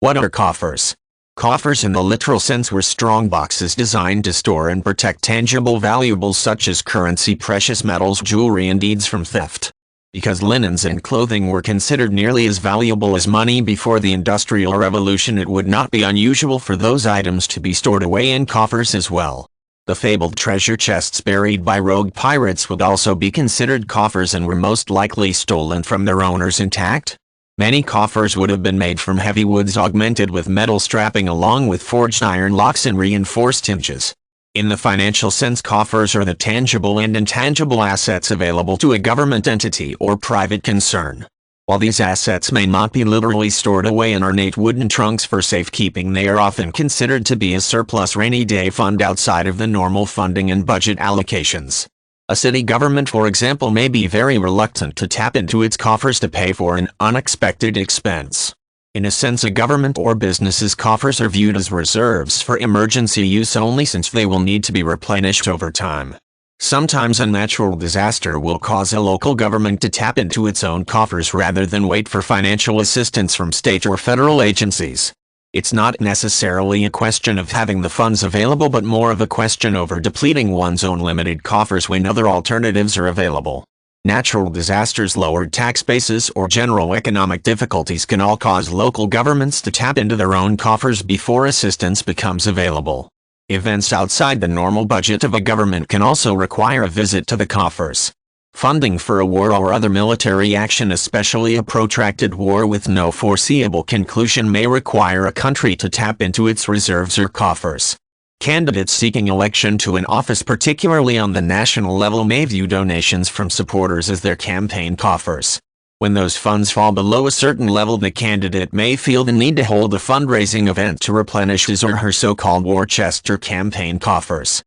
What are coffers? Coffers in the literal sense were strong boxes designed to store and protect tangible valuables such as currency, precious metals, jewelry, and deeds from theft. Because linens and clothing were considered nearly as valuable as money before the Industrial Revolution, it would not be unusual for those items to be stored away in coffers as well. The fabled treasure chests buried by rogue pirates would also be considered coffers and were most likely stolen from their owners intact. Many coffers would have been made from heavy woods augmented with metal strapping along with forged iron locks and reinforced hinges. In the financial sense, coffers are the tangible and intangible assets available to a government entity or private concern. While these assets may not be literally stored away in ornate wooden trunks for safekeeping, they are often considered to be a surplus rainy day fund outside of the normal funding and budget allocations. A city government, for example, may be very reluctant to tap into its coffers to pay for an unexpected expense. In a sense, a government or business's coffers are viewed as reserves for emergency use only, since they will need to be replenished over time. Sometimes a natural disaster will cause a local government to tap into its own coffers rather than wait for financial assistance from state or federal agencies. It's not necessarily a question of having the funds available, but more of a question over depleting one's own limited coffers when other alternatives are available. Natural disasters, lowered tax bases, or general economic difficulties can all cause local governments to tap into their own coffers before assistance becomes available. Events outside the normal budget of a government can also require a visit to the coffers. Funding for a war or other military action, especially a protracted war with no foreseeable conclusion, may require a country to tap into its reserves or coffers. Candidates seeking election to an office, particularly on the national level, may view donations from supporters as their campaign coffers. When those funds fall below a certain level, the candidate may feel the need to hold a fundraising event to replenish his or her so-called war chest or campaign coffers.